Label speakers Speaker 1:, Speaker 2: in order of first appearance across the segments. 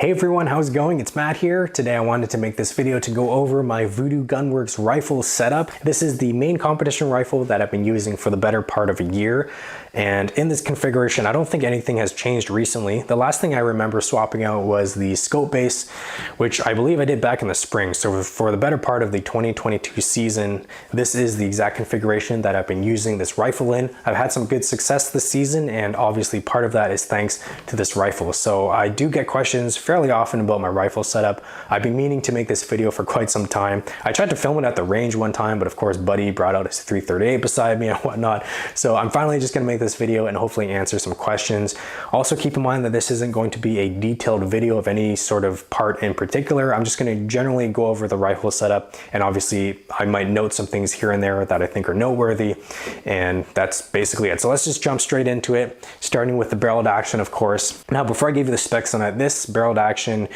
Speaker 1: Hey everyone, how's it going? It's Matt here. Today I wanted to make this video to go over my Vudoo Gun Works rifle setup. This is the main competition rifle that I've been using for the better part of a year. And in this configuration, I don't think anything has changed recently. The last thing I remember swapping out was the scope base, which I believe I did back in the spring. So for the better part of the 2022 season, this is the exact configuration that I've been using this rifle in. I've had some good success this season, and obviously part of that is thanks to this rifle. So I do get questions fairly often about my rifle setup. I've been meaning to make this video for quite some time. I tried to film it at the range one time, but of course Buddy brought out his 338 beside me and whatnot. So I'm finally just gonna make this video and hopefully answer some questions. Also keep in mind that this isn't going to be a detailed video of any sort of part in particular. I'm just gonna generally go over the rifle setup, and obviously I might note some things here and there that I think are noteworthy, and that's basically it. So let's just jump straight into it, starting with the barreled action, of course. Now, before I give you the specs on it, this barreled action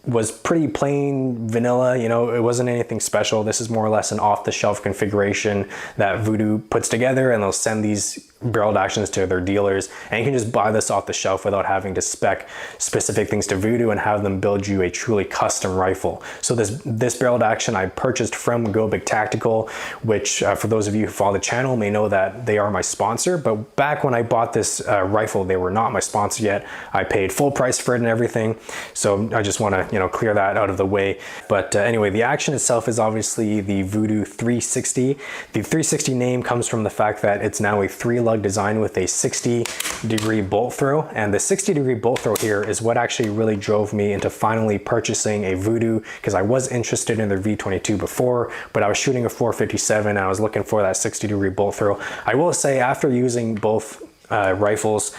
Speaker 1: was pretty plain vanilla, you know, it wasn't anything special. This is more or less an off-the-shelf configuration that Vudoo puts together, and they'll send these barreled actions to their dealers, and you can just buy this off the shelf without having to spec specific things to Vudoo and have them build you a truly custom rifle. So this barreled action I purchased from Go Big Tactical, which for those of you who follow the channel may know that they are my sponsor, but back when I bought this rifle, they were not my sponsor yet. I paid full price for it and everything, so I just want to, you know, clear that out of the way. But anyway, the action itself is obviously the Vudoo 360. The 360 name comes from the fact that it's now a three-lug design with a 60-degree bolt throw, and the 60-degree bolt throw here is what actually really drove me into finally purchasing a Vudoo, because I was interested in their V22 before, but I was shooting a 457 and I was looking for that 60-degree bolt throw. I will say, after using both rifles,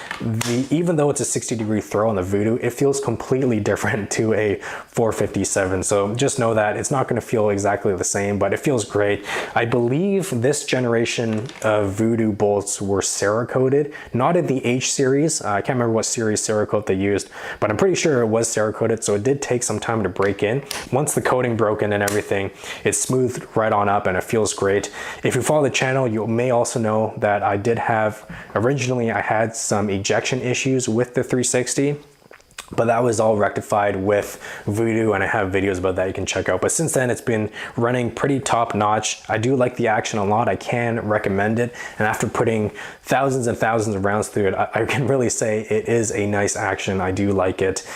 Speaker 1: even though it's a 60-degree throw on the Vudoo, it feels completely different to a 457. So just know that it's not going to feel exactly the same, but it feels great. I believe this generation of Vudoo bolts were Cerakoted, not in the H series. I can't remember what series Cerakote they used, but I'm pretty sure it was Cerakoted, so it did take some time to break in. Once the coating broke in and everything, it smoothed right on up and it feels great. If you follow the channel, you may also know that I did have originally I had some ejection issues with the 360, but that was all rectified with Vudoo, and I have videos about that you can check out. But since then, it's been running pretty top notch. I do like the action a lot. I can recommend it, and after putting thousands and thousands of rounds through it, I can really say it is a nice action. I do like it.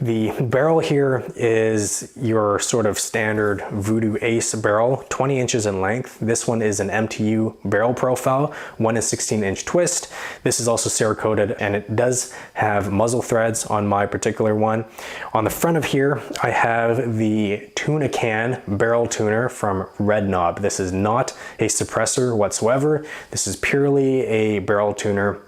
Speaker 1: The barrel here is your sort of standard Vudoo Ace barrel, 20 inches in length. This one is an MTU barrel profile, 1 16-inch twist. This is also Cerakoted, and it does have muzzle threads on my particular one. On the front of here, I have the Tuna can barrel tuner from Reddnobb. This is not a suppressor whatsoever. This is purely a barrel tuner.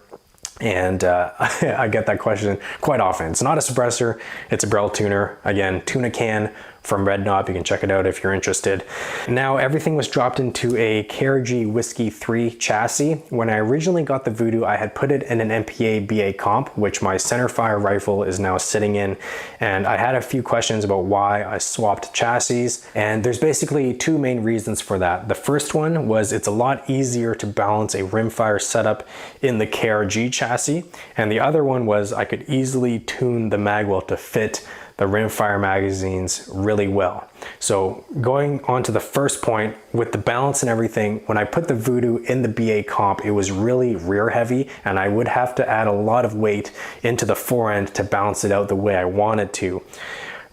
Speaker 1: And I get that question quite often. It's not a suppressor, it's a barrel tuner. Again, Tuna can from Reddnobb. You can check it out if you're interested. Now, everything was dropped into a KRG Whiskey 3 chassis. When I originally got the Vudoo, I had put it in an MPA BA comp, which my centerfire rifle is now sitting in. And I had a few questions about why I swapped chassis. And there's basically two main reasons for that. The first one was it's a lot easier to balance a rimfire setup in the KRG chassis. And the other one was I could easily tune the magwell to fit the rimfire magazines really well. So going on to the first point, with the balance and everything, when I put the Vudoo in the BA comp, it was really rear heavy, and I would have to add a lot of weight into the forend to balance it out the way I wanted to.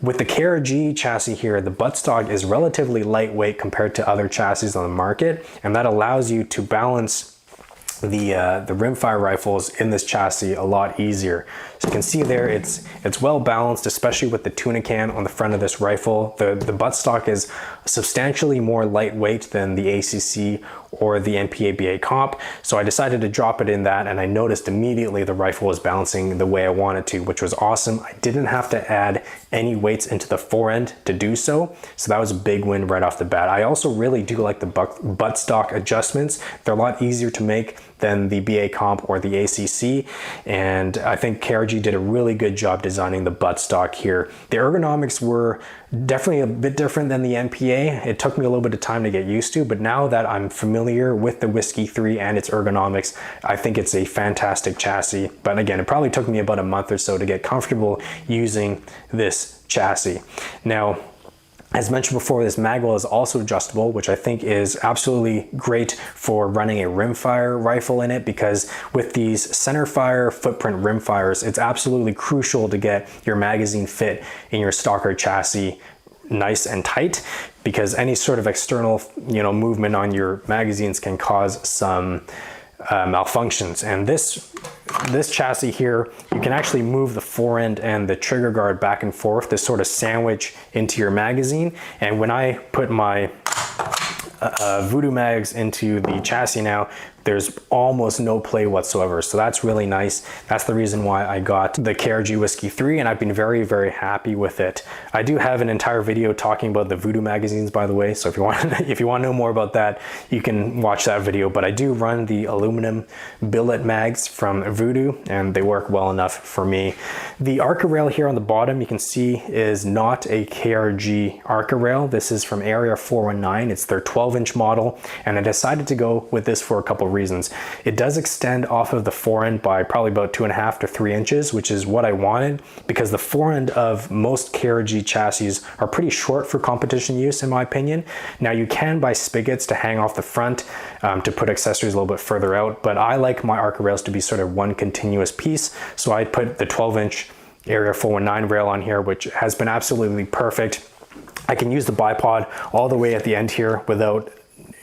Speaker 1: With the KRG chassis here, the buttstock is relatively lightweight compared to other chassis on the market, and that allows you to balance the rimfire rifles in this chassis a lot easier. So you can see there, it's well balanced, especially with the Tuna can on the front of this rifle. The buttstock is substantially more lightweight than the ACC or the MPA BA comp, so I decided to drop it in that, and I noticed immediately the rifle was balancing the way I wanted to, which was awesome. I didn't have to add any weights into the forend to do so, so that was a big win right off the bat. I also really do like the buttstock adjustments. They're a lot easier to make than the BA Comp or the ACC, and I think KRG did a really good job designing the buttstock here. The ergonomics were definitely a bit different than the MPA. It took me a little bit of time to get used to, but now that I'm familiar with the Whiskey 3 and its ergonomics, I think it's a fantastic chassis. But again, it probably took me about a month or so to get comfortable using this chassis. Now, as mentioned before, this magwell is also adjustable, which I think is absolutely great for running a rimfire rifle in it, because with these centerfire footprint rimfires, it's absolutely crucial to get your magazine fit in your stocker chassis nice and tight, because any sort of external, movement on your magazines can cause some malfunctions. And this chassis here, you can actually move the forend and the trigger guard back and forth to sort of sandwich into your magazine. And when I put my Vudoo mags into the chassis now, there's almost no play whatsoever. So that's really nice. That's the reason why I got the KRG Whiskey 3, and I've been very, very happy with it. I do have an entire video talking about the Vudoo magazines, by the way. So if you want to know more about that, you can watch that video. But I do run the aluminum billet mags from Vudoo, and they work well enough for me. The Arca rail here on the bottom, you can see, is not a KRG Arca rail. This is from Area 419. It's their 12-inch model, and I decided to go with this for a couple reasons. It does extend off of the forend by probably about 2.5 to 3 inches, which is what I wanted, because the forend of most KRG chassis are pretty short for competition use, in my opinion. Now, you can buy spigots to hang off the front to put accessories a little bit further out, but I like my Arca rails to be sort of one continuous piece, so I put the 12-inch Area 419 rail on here, which has been absolutely perfect. I can use the bipod all the way at the end here without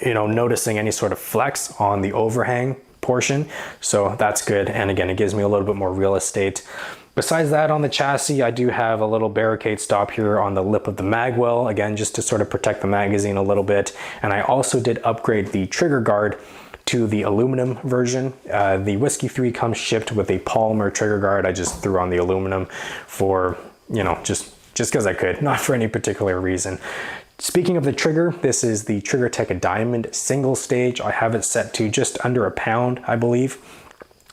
Speaker 1: noticing any sort of flex on the overhang portion. So that's good. And again, it gives me a little bit more real estate. Besides that, on the chassis, I do have a little barricade stop here on the lip of the magwell, again, just to sort of protect the magazine a little bit. And I also did upgrade the trigger guard to the aluminum version. The Whiskey 3 comes shipped with a polymer trigger guard. I just threw on the aluminum for, just because I could, not for any particular reason. Speaking of the trigger, this is the Triggertech Diamond single stage. I have it set to just under a pound, I believe.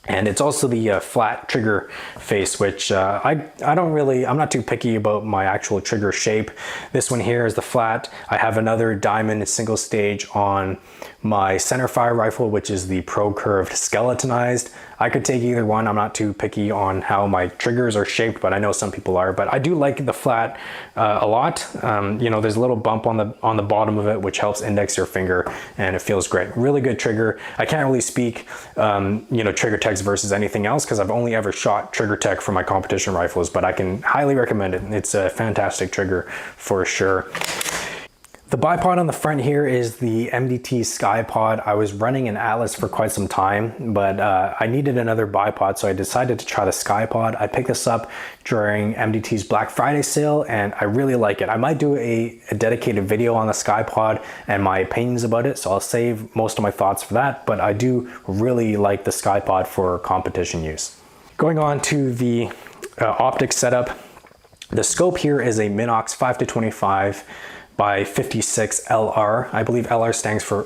Speaker 1: And it's also the flat trigger face, which I'm not too picky about my actual trigger shape. This one here is the flat. I have another diamond single stage on my centerfire rifle, which is the Pro Curved skeletonized. I could take either one. I'm not too picky on how my triggers are shaped, but I know some people are. But I do like the flat a lot. There's a little bump on the bottom of it, which helps index your finger, and it feels great. Really good trigger. I can't really speak, Triggertech's versus anything else, because I've only ever shot Triggertech for my competition rifles, but I can highly recommend it. It's a fantastic trigger for sure. The bipod on the front here is the MDT Ckye-Pod. I was running an Atlas for quite some time, but I needed another bipod, so I decided to try the Ckye-Pod. I picked this up during MDT's Black Friday sale, and I really like it. I might do a dedicated video on the Ckye-Pod and my opinions about it, so I'll save most of my thoughts for that, but I do really like the Ckye-Pod for competition use. Going on to the optics setup, the scope here is a Minox 5-25 by 56 LR. I believe LR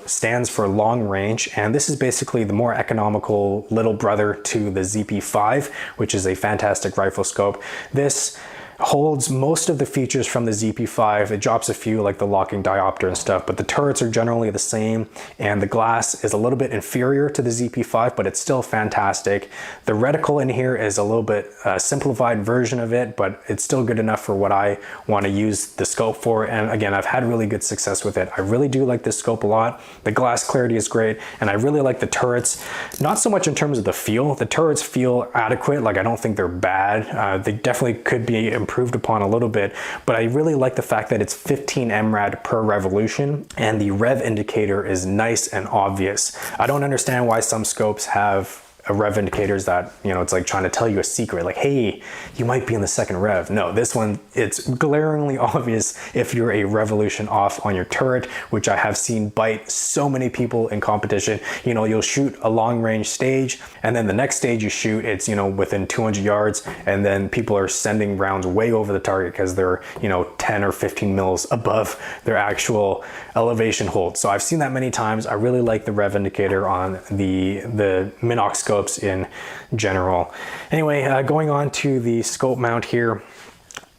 Speaker 1: stands for long range, and this is basically the more economical little brother to the ZP5, which is a fantastic rifle scope. This holds most of the features from the ZP5. It drops a few, like the locking diopter and stuff, but the turrets are generally the same, and the glass is a little bit inferior to the ZP5, but it's still fantastic. The reticle in here is a little bit simplified version of it, but it's still good enough for what I want to use the scope for. And again, I've had really good success with it. I really do like this scope a lot. The glass clarity is great, and I really like the turrets. Not so much in terms of the feel. The turrets feel adequate. Like, I don't think they're bad. They definitely could be improved upon a little bit, but I really like the fact that it's 15 MRAD per revolution, and the rev indicator is nice and obvious. I don't understand why some scopes have rev indicators that, you know, it's like trying to tell you a secret, like, hey, you might be in the second rev. No, this one, it's glaringly obvious if you're a revolution off on your turret, which I have seen bite so many people in competition. You know, you'll shoot a long range stage, and then the next stage you shoot, it's, you know, within 200 yards, and then people are sending rounds way over the target because they're, you know, 10 or 15 mils above their actual elevation hold. So I've seen that many times. I really like the rev indicator on the Minox scopes in general. Anyway, going on to the scope mount here.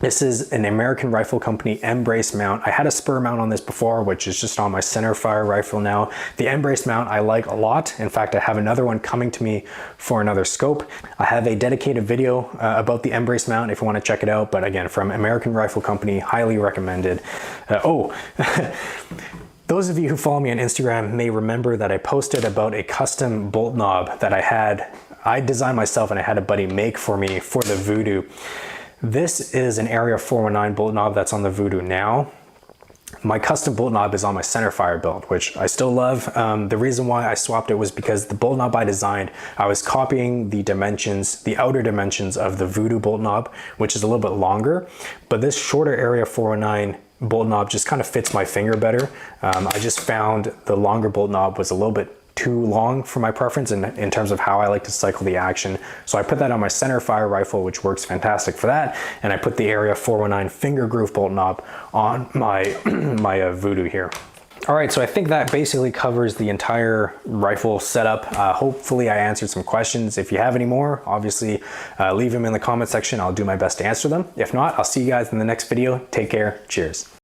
Speaker 1: This is an American Rifle Company M-brace mount. I had a spur mount on this before, which is just on my center fire rifle now. The M-brace mount I like a lot. In fact, I have another one coming to me for another scope. I have a dedicated video about the M-brace mount if you want to check it out. But again, from American Rifle Company, highly recommended. Those of you who follow me on Instagram may remember that I posted about a custom bolt knob that I designed myself, and I had a buddy make for me for the Vudoo. This is an Area 419 bolt knob that's on the Vudoo now. My custom bolt knob is on my center fire build, which I still love. The reason why I swapped it was because the bolt knob I designed, I was copying the dimensions, the outer dimensions of the Vudoo bolt knob, which is a little bit longer, but this shorter Area 419 bolt knob just kind of fits my finger better. I just found the longer bolt knob was a little bit too long for my preference in terms of how I like to cycle the action. So I put that on my center fire rifle, which works fantastic for that. And I put the Area 419 finger groove bolt knob on my, Vudoo here. All right, so I think that basically covers the entire rifle setup. Hopefully I answered some questions. If you have any more, obviously leave them in the comment section. I'll do my best to answer them. If not, I'll see you guys in the next video. Take care. Cheers.